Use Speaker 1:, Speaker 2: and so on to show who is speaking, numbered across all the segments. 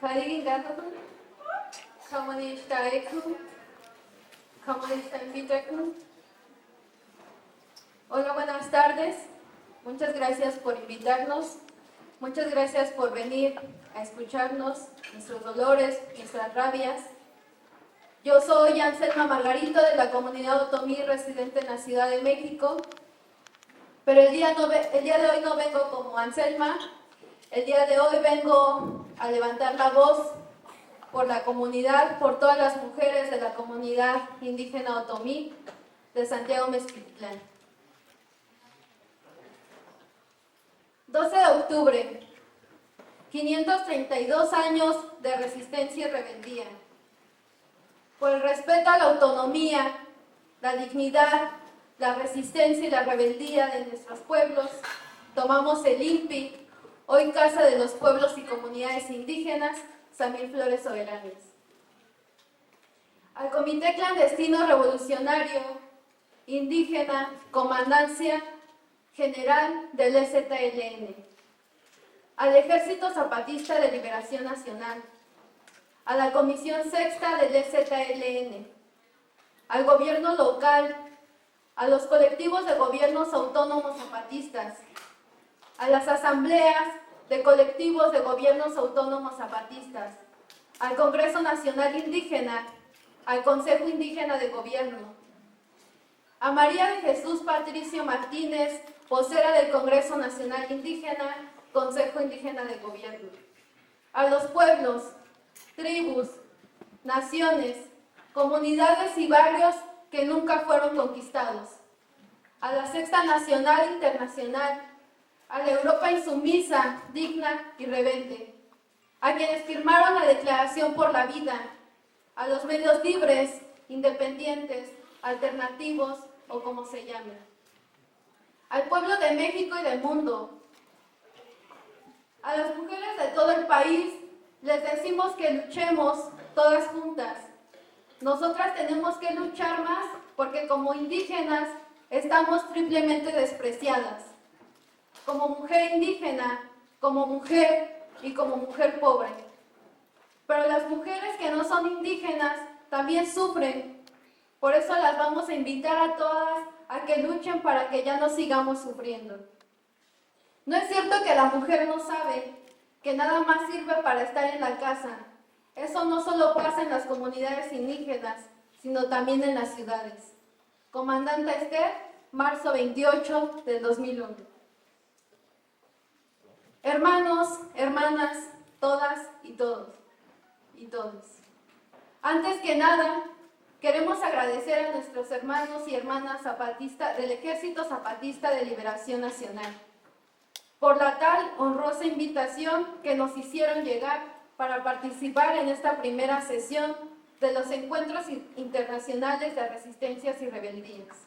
Speaker 1: Haringaku, Kamonishtaeku, Kamonishtainviteku. Hola, buenas tardes. Muchas gracias por invitarnos. Muchas gracias por venir a escucharnos, nuestros dolores, nuestras rabias. Yo soy Anselma Margarito de la comunidad otomí residente en la Ciudad de México. Pero el día de hoy no vengo como Anselma. El día de hoy vengo a levantar la voz por la comunidad, por todas las mujeres de la comunidad indígena otomí de Santiago Mezquitlán. 12 de octubre, 532 años de resistencia y rebeldía. Por el respeto a la autonomía, la dignidad, la resistencia y la rebeldía de nuestros pueblos, tomamos el INPI, hoy Casa de los Pueblos y Comunidades Indígenas, Samir Flores Soberanes. Al Comité Clandestino Revolucionario Indígena, Comandancia General del EZLN, al Ejército Zapatista de Liberación Nacional, a la Comisión Sexta del EZLN, al Gobierno local, a los colectivos de gobiernos autónomos zapatistas, a las asambleas de colectivos de gobiernos autónomos zapatistas, al Congreso Nacional Indígena, al Consejo Indígena de Gobierno, a María de Jesús Patricio Martínez, vocera del Congreso Nacional Indígena, Consejo Indígena de Gobierno, a los pueblos, tribus, naciones, comunidades y barrios que nunca fueron conquistados, a la Sexta Nacional Internacional, a la Europa insumisa, digna y rebelde, a quienes firmaron la Declaración por la Vida, a los medios libres, independientes, alternativos o como se llame, al pueblo de México y del mundo, a las mujeres de todo el país les decimos que luchemos todas juntas. Nosotras tenemos que luchar más porque como indígenas estamos triplemente despreciadas. Como mujer indígena, como mujer y como mujer pobre. Pero las mujeres que no son indígenas también sufren. Por eso las vamos a invitar a todas a que luchen para que ya no sigamos sufriendo. No es cierto que la mujer no sabe, que nada más sirve para estar en la casa. Eso no solo pasa en las comunidades indígenas, sino también en las ciudades. Comandante Esther, marzo 28 del 2001. Hermanos, hermanas, todas y todos, y todos. Antes que nada, queremos agradecer a nuestros hermanos y hermanas zapatistas del Ejército Zapatista de Liberación Nacional por la tal honrosa invitación que nos hicieron llegar para participar en esta primera sesión de los Encuentros Internacionales de Resistencias y Rebeldías.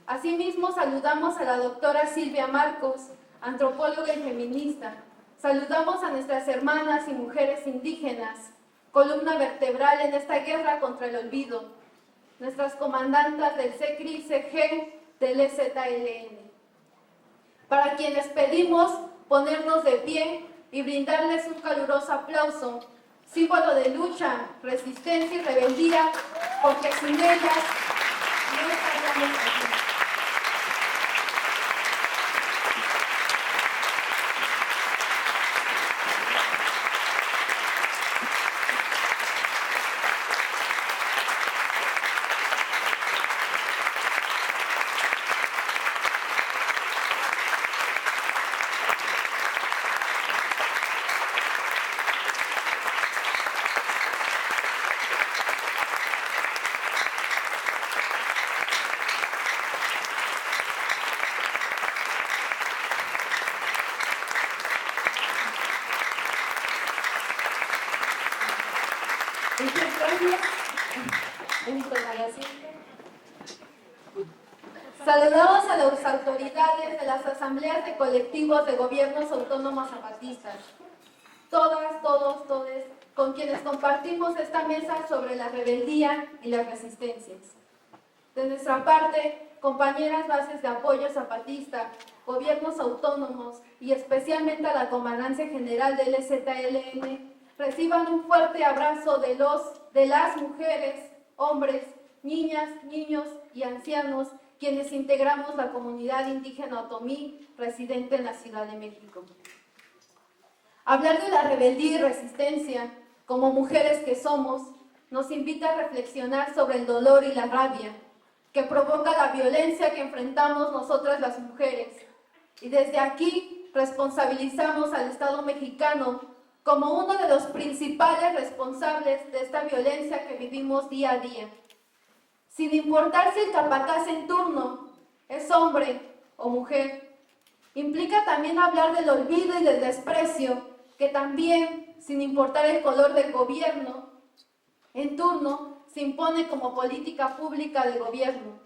Speaker 1: Asimismo, saludamos a la doctora Silvia Marcos, antropóloga y feminista. Saludamos a nuestras hermanas y mujeres indígenas, columna vertebral en esta guerra contra el olvido, nuestras comandantas del CECRI-CG del EZLN, para quienes pedimos ponernos de pie y brindarles un caluroso aplauso, símbolo de lucha, resistencia y rebeldía, porque sin ellas no estaríamos aquí. Saludamos a las autoridades de las asambleas de colectivos de gobiernos autónomos zapatistas, todas, todos, todes, con quienes compartimos esta mesa sobre la rebeldía y las resistencias. De nuestra parte, compañeras bases de apoyo zapatista, gobiernos autónomos y especialmente a la Comandancia General del EZLN, reciban un fuerte abrazo de las mujeres, hombres, niñas, niños y ancianos, quienes integramos la comunidad indígena otomí residente en la Ciudad de México. Hablar de la rebeldía y resistencia, como mujeres que somos, nos invita a reflexionar sobre el dolor y la rabia que provoca la violencia que enfrentamos nosotras las mujeres. Y desde aquí responsabilizamos al Estado mexicano como uno de los principales responsables de esta violencia que vivimos día a día. Sin importar si el capataz en turno es hombre o mujer, implica también hablar del olvido y del desprecio que también, sin importar el color del gobierno en turno, se impone como política pública de gobierno.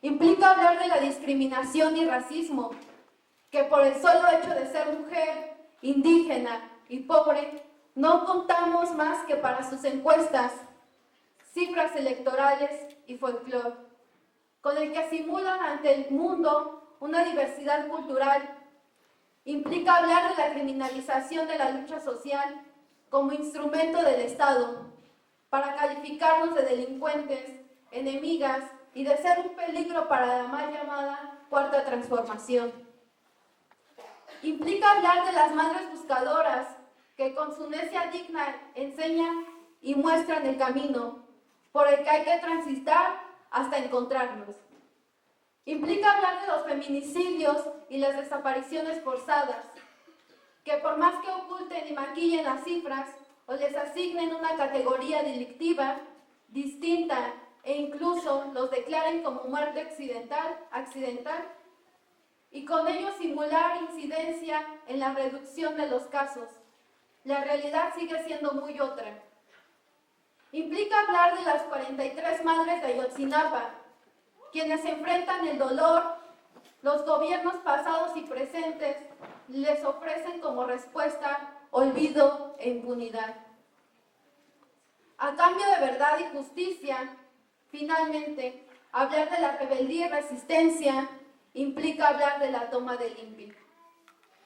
Speaker 1: Implica hablar de la discriminación y racismo, que por el solo hecho de ser mujer, indígena y pobre, no contamos más que para sus encuestas, cifras electorales y folclore, con el que simulan ante el mundo una diversidad cultural. Implica hablar de la criminalización de la lucha social como instrumento del Estado para calificarnos de delincuentes, enemigas y de ser un peligro para la mal llamada Cuarta Transformación. Implica hablar de las madres buscadoras que con su necia digna enseñan y muestran el camino por el que hay que transitar hasta encontrarnos. Implica hablar de los feminicidios y las desapariciones forzadas, que por más que oculten y maquillen las cifras o les asignen una categoría delictiva distinta e incluso los declaren como muerte accidental, y con ello simular incidencia en la reducción de los casos. La realidad sigue siendo muy otra. Implica hablar de las 43 madres de Ayotzinapa, quienes enfrentan el dolor, los gobiernos pasados y presentes les ofrecen como respuesta olvido e impunidad. A cambio de verdad y justicia, finalmente, hablar de la rebeldía y resistencia implica hablar de la toma del INPI.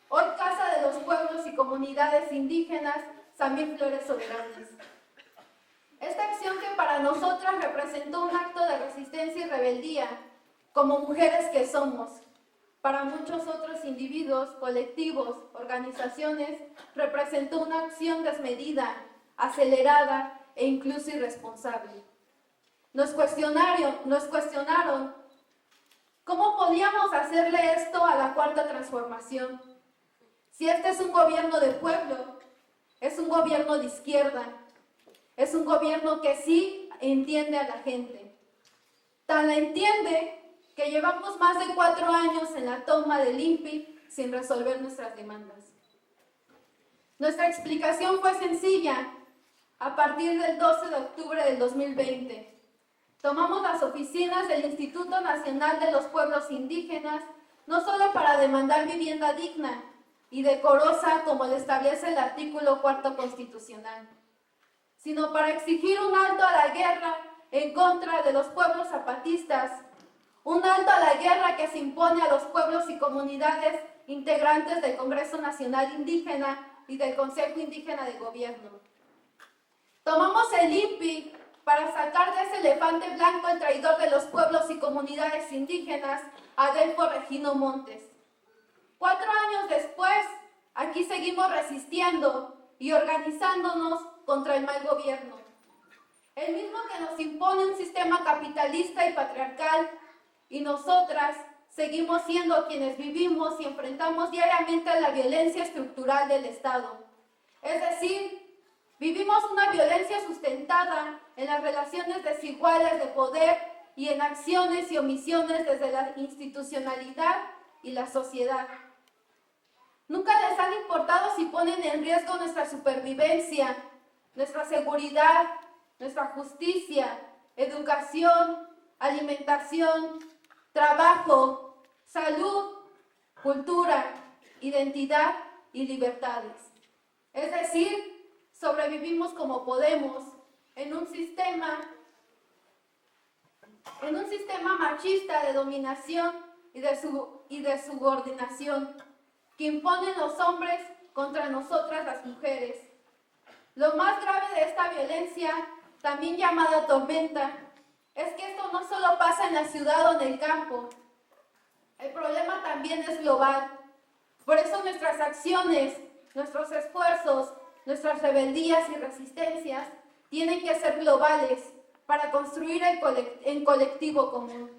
Speaker 1: Hoy Casa de los Pueblos y Comunidades Indígenas, Samir Flores Soberanes. Esta acción que para nosotras representó un acto de resistencia y rebeldía, como mujeres que somos, para muchos otros individuos, colectivos, organizaciones, representó una acción desmedida, acelerada e incluso irresponsable. Nos cuestionaron cómo podíamos hacerle esto a la Cuarta Transformación. Si este es un gobierno de pueblo, es un gobierno de izquierda, es un gobierno que sí entiende a la gente. Tan la entiende que llevamos más de 4 años en la toma del INPI sin resolver nuestras demandas. Nuestra explicación fue sencilla. A partir del 12 de octubre del 2020, tomamos las oficinas del Instituto Nacional de los Pueblos Indígenas, no solo para demandar vivienda digna y decorosa como lo establece el artículo 4 constitucional, sino para exigir un alto a la guerra en contra de los pueblos zapatistas, un alto a la guerra que se impone a los pueblos y comunidades integrantes del Congreso Nacional Indígena y del Consejo Indígena de Gobierno. Tomamos el INPI para sacar de ese elefante blanco el traidor de los pueblos y comunidades indígenas, Adelfo Regino Montes. 4 años después, aquí seguimos resistiendo y organizándonos contra el mal gobierno. El mismo que nos impone un sistema capitalista y patriarcal, y nosotras seguimos siendo quienes vivimos y enfrentamos diariamente a la violencia estructural del Estado. Es decir, vivimos una violencia sustentada en las relaciones desiguales de poder y en acciones y omisiones desde la institucionalidad y la sociedad. Nunca les han importado si ponen en riesgo nuestra supervivencia, nuestra seguridad, nuestra justicia, educación, alimentación, trabajo, salud, cultura, identidad y libertades. Es decir, sobrevivimos como podemos en un sistema machista de dominación y de subordinación que imponen los hombres contra nosotras las mujeres. Lo más grave de esta violencia, también llamada tormenta, es que esto no solo pasa en la ciudad o en el campo. El problema también es global. Por eso nuestras acciones, nuestros esfuerzos, nuestras rebeldías y resistencias tienen que ser globales para construir en colectivo común.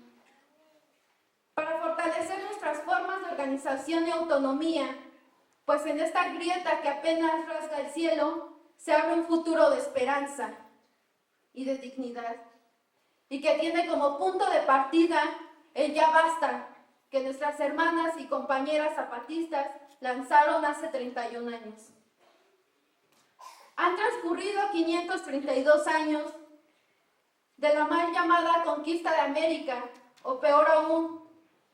Speaker 1: Para fortalecer nuestras formas de organización y autonomía, pues en esta grieta que apenas rasga el cielo, se abre un futuro de esperanza y de dignidad, y que tiene como punto de partida el ya basta que nuestras hermanas y compañeras zapatistas lanzaron hace 31 años. Han transcurrido 532 años de la mal llamada conquista de América, o peor aún,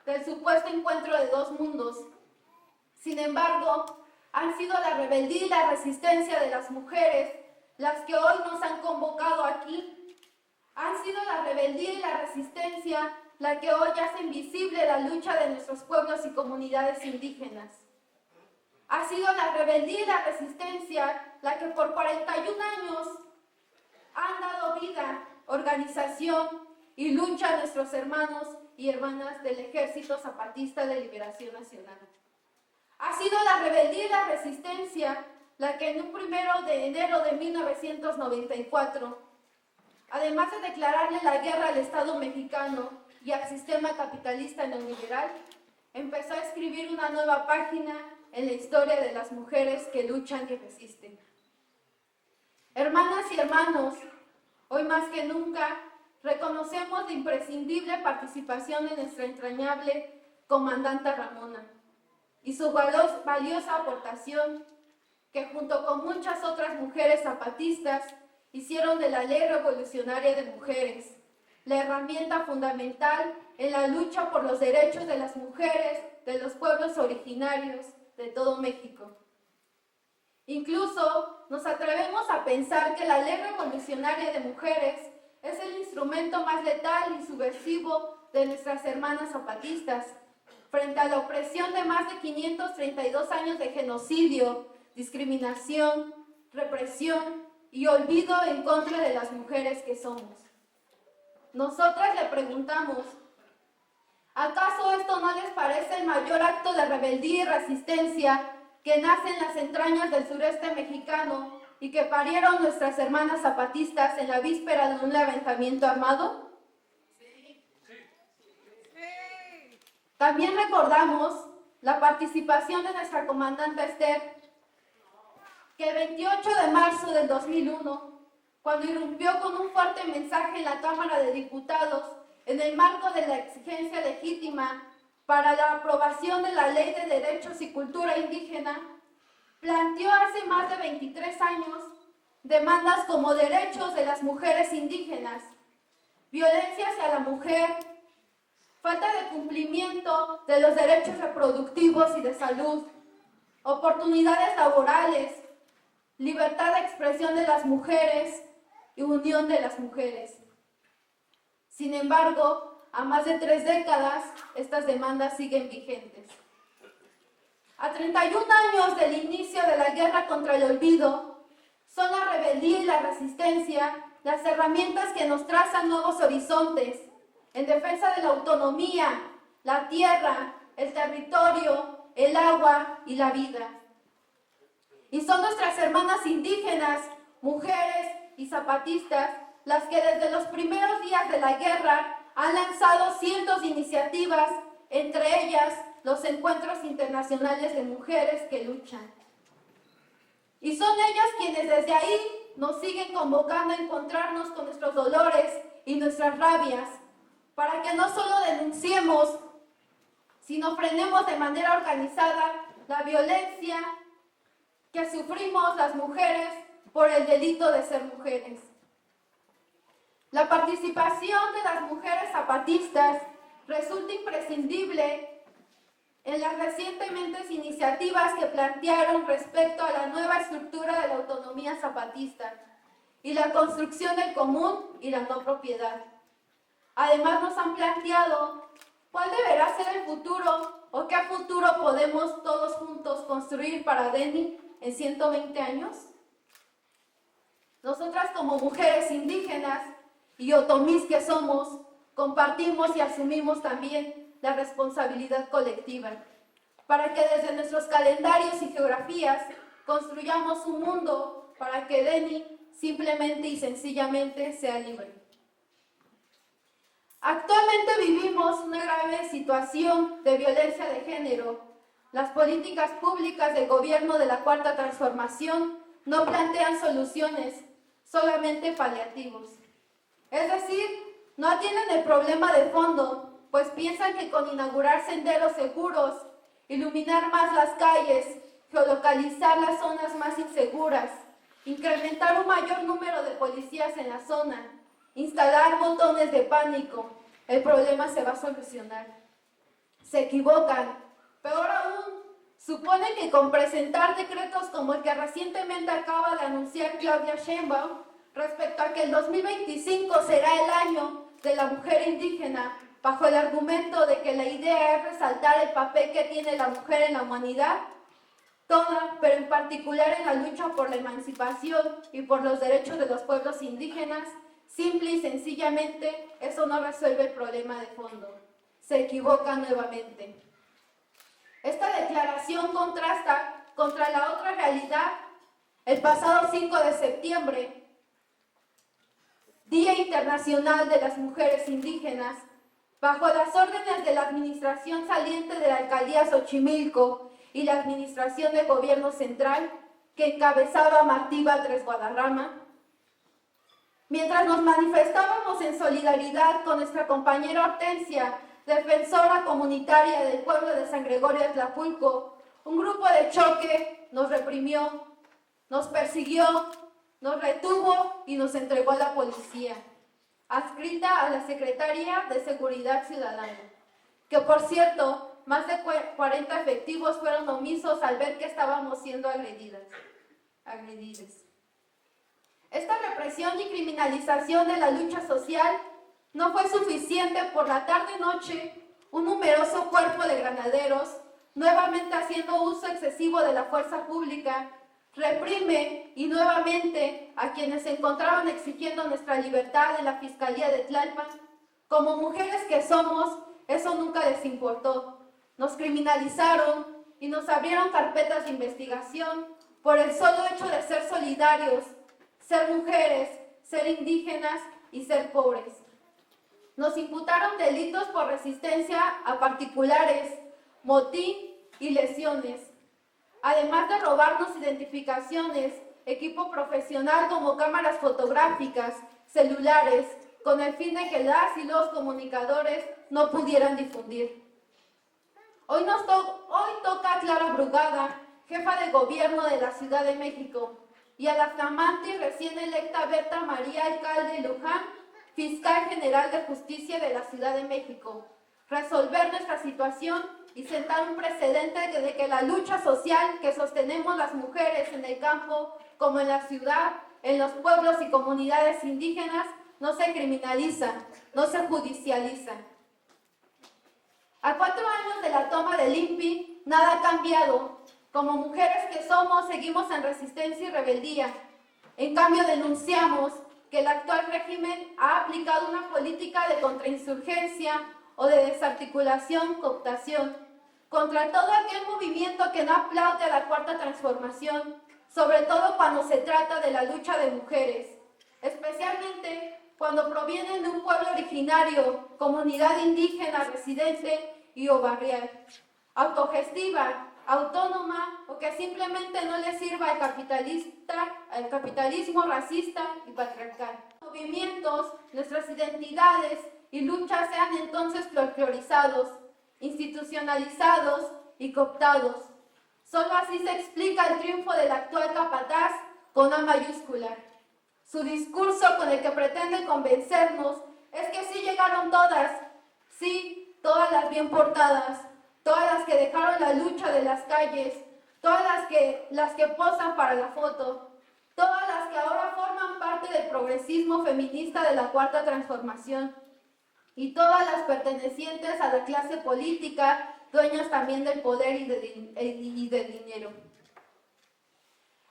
Speaker 1: del supuesto encuentro de dos mundos. Sin embargo, han sido la rebeldía y la resistencia de las mujeres las que hoy nos han convocado aquí. Han sido la rebeldía y la resistencia la que hoy hace invisible la lucha de nuestros pueblos y comunidades indígenas. Ha sido la rebeldía y la resistencia la que por 41 años han dado vida, organización y lucha a nuestros hermanos y hermanas del Ejército Zapatista de Liberación Nacional. Ha sido la rebeldía y la resistencia la que en un 1 de enero de 1994, además de declararle la guerra al Estado mexicano y al sistema capitalista neoliberal, empezó a escribir una nueva página en la historia de las mujeres que luchan y resisten. Hermanas y hermanos, hoy más que nunca reconocemos la imprescindible participación de nuestra entrañable comandante Ramona y su valiosa aportación que junto con muchas otras mujeres zapatistas hicieron de la Ley Revolucionaria de Mujeres la herramienta fundamental en la lucha por los derechos de las mujeres de los pueblos originarios de todo México. Incluso nos atrevemos a pensar que la Ley Revolucionaria de Mujeres es el instrumento más letal y subversivo de nuestras hermanas zapatistas frente a la opresión de más de 532 años de genocidio, discriminación, represión y olvido en contra de las mujeres que somos. Nosotras le preguntamos, ¿acaso esto no les parece el mayor acto de rebeldía y resistencia que nace en las entrañas del sureste mexicano y que parieron nuestras hermanas zapatistas en la víspera de un levantamiento armado? También recordamos la participación de nuestra comandante Esther, que el 28 de marzo del 2001, cuando irrumpió con un fuerte mensaje en la Cámara de Diputados en el marco de la exigencia legítima para la aprobación de la Ley de Derechos y Cultura Indígena, planteó hace más de 23 años demandas como derechos de las mujeres indígenas, violencia hacia la mujer, falta de cumplimiento de los derechos reproductivos y de salud, oportunidades laborales, libertad de expresión de las mujeres y unión de las mujeres. Sin embargo, a más de 3 décadas, estas demandas siguen vigentes. A 31 años del inicio de la guerra contra el olvido, son la rebeldía y la resistencia las herramientas que nos trazan nuevos horizontes en defensa de la autonomía, la tierra, el territorio, el agua y la vida. Y son nuestras hermanas indígenas, mujeres y zapatistas las que desde los primeros días de la guerra han lanzado cientos de iniciativas, entre ellas los encuentros internacionales de mujeres que luchan. Y son ellas quienes desde ahí nos siguen convocando a encontrarnos con nuestros dolores y nuestras rabias, para que no solo denunciemos, sino frenemos de manera organizada la violencia que sufrimos las mujeres por el delito de ser mujeres. La participación de las mujeres zapatistas resulta imprescindible en las recientes iniciativas que plantearon respecto a la nueva estructura de la autonomía zapatista y la construcción del común y la no propiedad. Además nos han planteado cuál deberá ser el futuro o qué futuro podemos todos juntos construir para DENI en 120 años. Nosotras como mujeres indígenas y otomís que somos, compartimos y asumimos también la responsabilidad colectiva para que desde nuestros calendarios y geografías construyamos un mundo para que Denny simplemente y sencillamente sea libre. Actualmente vivimos una grave situación de violencia de género. Las políticas públicas del gobierno de la Cuarta Transformación no plantean soluciones, solamente paliativos. Es decir, no atienden el problema de fondo, pues piensan que con inaugurar senderos seguros, iluminar más las calles, geolocalizar las zonas más inseguras, incrementar un mayor número de policías en la zona, instalar botones de pánico, el problema se va a solucionar. Se equivocan. Peor aún, suponen que con presentar decretos como el que recientemente acaba de anunciar Claudia Sheinbaum respecto a que el 2025 será el año de la mujer indígena, bajo el argumento de que la idea es resaltar el papel que tiene la mujer en la humanidad, toda, pero en particular en la lucha por la emancipación y por los derechos de los pueblos indígenas, simple y sencillamente eso no resuelve el problema de fondo. Se equivocan nuevamente. Esta declaración contrasta contra la otra realidad. El pasado 5 de septiembre, Día Internacional de las Mujeres Indígenas, bajo las órdenes de la administración saliente de la alcaldía Xochimilco y la administración del gobierno central, que encabezaba Martí Batres Guadarrama, mientras nos manifestábamos en solidaridad con nuestra compañera Hortensia, defensora comunitaria del pueblo de San Gregorio de Tlapulco, un grupo de choque nos reprimió, nos persiguió, nos retuvo y nos entregó a la policía, adscrita a la Secretaría de Seguridad Ciudadana, que por cierto, más de 40 efectivos fueron omisos al ver que estábamos siendo agredidas. Esta represión y criminalización de la lucha social no fue suficiente. Por la tarde-noche, un numeroso cuerpo de granaderos, nuevamente haciendo uso excesivo de la fuerza pública, reprime y nuevamente a quienes se encontraban exigiendo nuestra libertad en la Fiscalía de Tlalpan. Como mujeres que somos, eso nunca les importó. Nos criminalizaron y nos abrieron carpetas de investigación por el solo hecho de ser solidarios, ser mujeres, ser indígenas y ser pobres. Nos imputaron delitos por resistencia a particulares, motín y lesiones, además de robarnos identificaciones, equipo profesional como cámaras fotográficas, celulares, con el fin de que las y los comunicadores no pudieran difundir. Hoy toca a Clara Brugada, jefa de gobierno de la Ciudad de México, y a la flamante y recién electa Berta María Alcalde Luján, fiscal general de justicia de la Ciudad de México, resolver nuestra situación y sentar un precedente de que la lucha social que sostenemos las mujeres en el campo como en la ciudad, en los pueblos y comunidades indígenas, no se criminaliza, no se judicializa. A 4 años de la toma del INPI, nada ha cambiado. Como mujeres que somos, seguimos en resistencia y rebeldía. En cambio, denunciamos que el actual régimen ha aplicado una política de contrainsurgencia o de desarticulación, cooptación, contra todo aquel movimiento que no aplaude a la Cuarta Transformación, sobre todo cuando se trata de la lucha de mujeres, especialmente cuando provienen de un pueblo originario, comunidad indígena, residente y o barrial, autogestiva, autónoma o que simplemente no le sirva al capitalismo racista y patriarcal. Movimientos, nuestras identidades y luchas sean entonces folclorizados, institucionalizados y cooptados. Solo así se explica el triunfo del actual capataz con A mayúscula. Su discurso con el que pretende convencernos es que sí llegaron todas, sí, todas las bien portadas, todas las que dejaron la lucha de las calles, todas las que posan para la foto, todas las que ahora forman parte del progresismo feminista de la Cuarta Transformación y todas las pertenecientes a la clase política, dueñas también del poder y del dinero.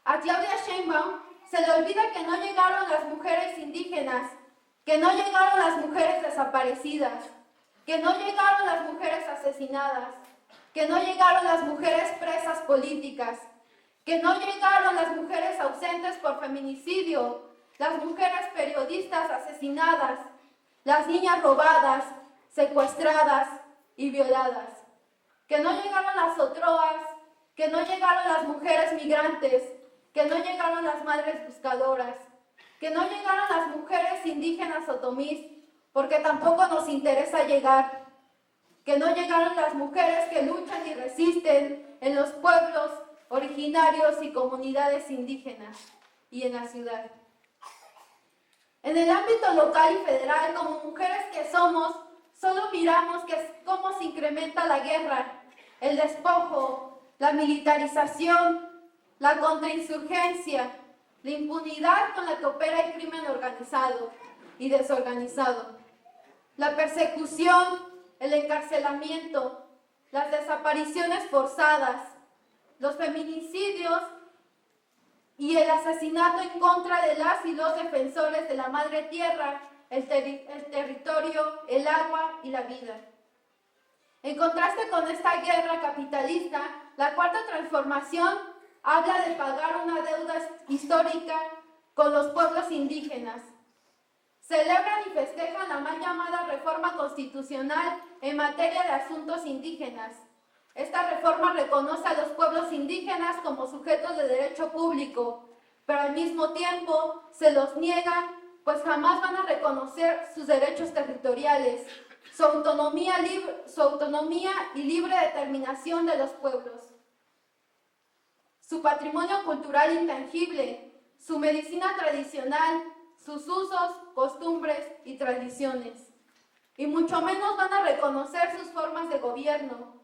Speaker 1: A Claudia Sheinbaum se le olvida que no llegaron las mujeres indígenas, que no llegaron las mujeres desaparecidas, que no llegaron las mujeres asesinadas, que no llegaron las mujeres presas políticas, que no llegaron las mujeres ausentes por feminicidio, las mujeres periodistas asesinadas, las niñas robadas, secuestradas y violadas, que no llegaron las otroas, que no llegaron las mujeres migrantes, que no llegaron las madres buscadoras, que no llegaron las mujeres indígenas otomís, porque tampoco nos interesa llegar, que no llegaron las mujeres que luchan y resisten en los pueblos originarios y comunidades indígenas y en la ciudad. En el ámbito local y federal, como mujeres que somos, solo miramos cómo se incrementa la guerra, el despojo, la militarización, la contrainsurgencia, la impunidad con la que opera el crimen organizado y desorganizado, la persecución, el encarcelamiento, las desapariciones forzadas, los feminicidios y el asesinato en contra de las y los defensores de la madre tierra, el territorio, el agua y la vida. En contraste con esta guerra capitalista, la Cuarta Transformación habla de pagar una deuda histórica con los pueblos indígenas. Celebran y festejan la mal llamada reforma constitucional en materia de asuntos indígenas. Esta reforma reconoce a los pueblos indígenas como sujetos de derecho público, pero al mismo tiempo se los niegan, pues jamás van a reconocer sus derechos territoriales, su autonomía y libre determinación de los pueblos, su patrimonio cultural intangible, su medicina tradicional, sus usos, costumbres y tradiciones, y mucho menos van a reconocer sus formas de gobierno.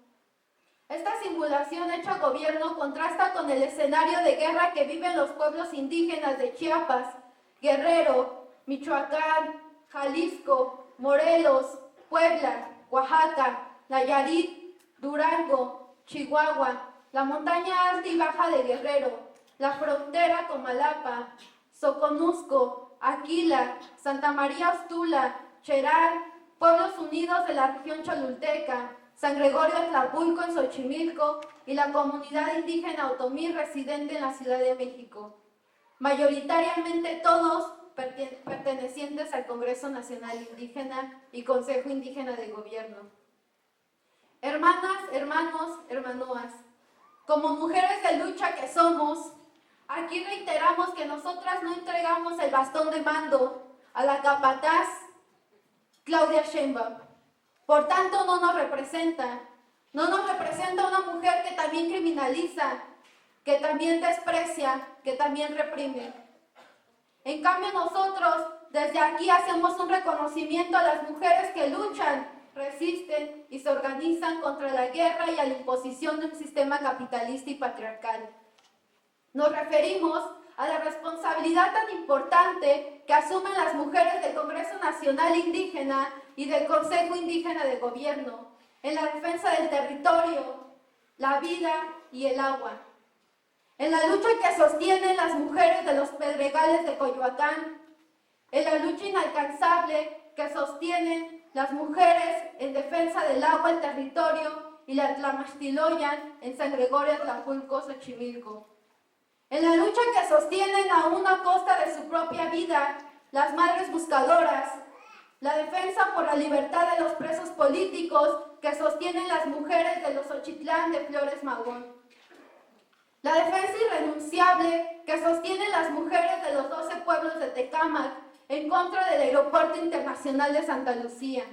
Speaker 1: Esta simulación hecha gobierno contrasta con el escenario de guerra que viven los pueblos indígenas de Chiapas, Guerrero, Michoacán, Jalisco, Morelos, Puebla, Oaxaca, Nayarit, Durango, Chihuahua, la montaña alta y baja de Guerrero, la frontera con Malapa, Soconusco, Aquila, Santa María Ostula, Cheral, Pueblos Unidos de la región Cholulteca, San Gregorio Tlapulco en Xochimilco y la comunidad indígena otomí residente en la Ciudad de México, mayoritariamente todos pertenecientes al Congreso Nacional Indígena y Consejo Indígena de Gobierno. Hermanas, hermanos, hermanoas, como mujeres de lucha que somos, aquí reiteramos que nosotras no entregamos el bastón de mando a la capataz Claudia Sheinbaum. Por tanto, no nos representa una mujer que también criminaliza, que también desprecia, que también reprime. En cambio, nosotros desde aquí hacemos un reconocimiento a las mujeres que luchan, resisten y se organizan contra la guerra y a la imposición de un sistema capitalista y patriarcal. Nos referimos a la responsabilidad tan importante que asumen las mujeres del Congreso Nacional Indígena y del Consejo Indígena de Gobierno en la defensa del territorio, la vida y el agua. En la lucha que sostienen las mujeres de los Pedregales de Coyoacán, en la lucha inalcanzable que sostienen las mujeres en defensa del agua, el territorio y la Tlaxtiloyan en San Gregorio Tlapulco, Xochimilco. En la lucha que sostienen aún a costa de su propia vida las madres buscadoras, la defensa por la libertad de los presos políticos que sostienen las mujeres de los Xochitlán de Flores Magón, la defensa irrenunciable que sostienen las mujeres de los 12 pueblos de Tecámac en contra del Aeropuerto Internacional de Santa Lucía,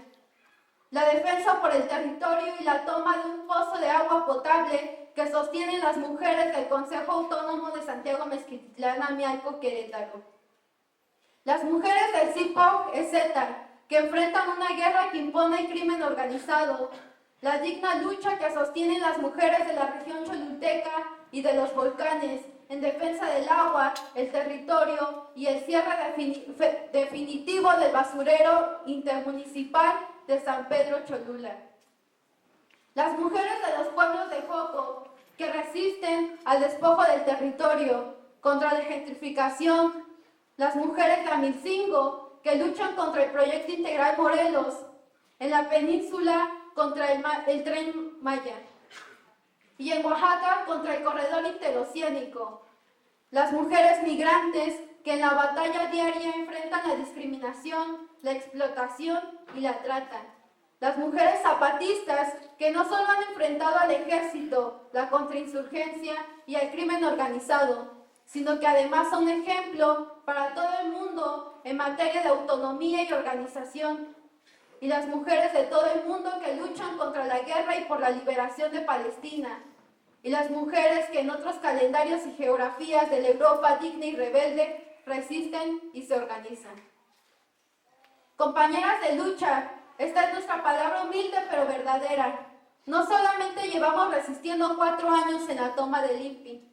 Speaker 1: la defensa por el territorio y la toma de un pozo de agua potable que sostienen las mujeres del Consejo Autónomo de Santiago Mezquitlán, Amialco, Querétaro. Las mujeres del CIPOG-EZ, que enfrentan una guerra que impone el crimen organizado, la digna lucha que sostienen las mujeres de la región Cholulteca y de los volcanes en defensa del agua, el territorio y el cierre definitivo del basurero intermunicipal de San Pedro Cholula. Las mujeres de los pueblos de Joco, que resisten al despojo del territorio, contra la gentrificación, las mujeres de Amilcingo, que luchan contra el Proyecto Integral Morelos, en la península contra el Tren Maya, y en Oaxaca contra el Corredor Interoceánico. Las mujeres migrantes que en la batalla diaria enfrentan la discriminación, la explotación y la trata. Las mujeres zapatistas que no solo han enfrentado al ejército, la contrainsurgencia y al crimen organizado, sino que además son ejemplo para todo el mundo en materia de autonomía y organización. Y las mujeres de todo el mundo que luchan contra la guerra y por la liberación de Palestina. Y las mujeres que en otros calendarios y geografías de la Europa digna y rebelde resisten y se organizan. Compañeras de lucha, esta es nuestra palabra humilde pero verdadera. No solamente llevamos resistiendo 4 años en la toma del INPI,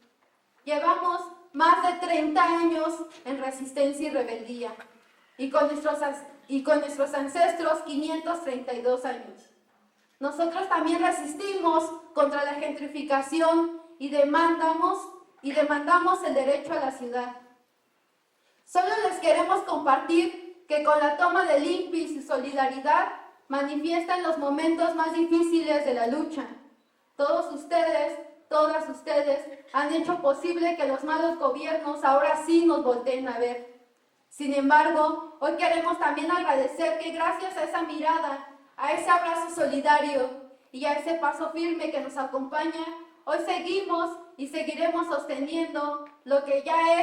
Speaker 1: llevamos más de 30 años en resistencia y rebeldía, y con nuestros ancestros 532 años. Nosotros también resistimos contra la gentrificación y demandamos el derecho a la ciudad. Solo les queremos compartir que con la toma del INPI y su solidaridad manifiestan los momentos más difíciles de la lucha. Todos ustedes, todas ustedes, han hecho posible que los malos gobiernos ahora sí nos volteen a ver. Sin embargo, hoy queremos también agradecer que gracias a esa mirada, a ese abrazo solidario y a ese paso firme que nos acompaña, hoy seguimos y seguiremos sosteniendo lo que ya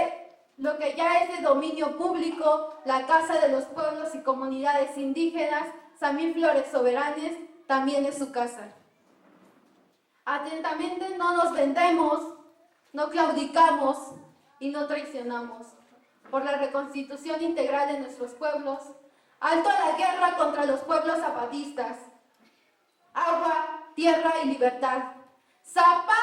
Speaker 1: es de dominio público, la Casa de los Pueblos y Comunidades Indígenas, Samín Flores Soberanes, también es su casa. Atentamente no nos vendemos, no claudicamos y no traicionamos. Por la reconstitución integral de nuestros pueblos, alto a la guerra contra los pueblos zapatistas. Agua, tierra y libertad. ¡Zapata!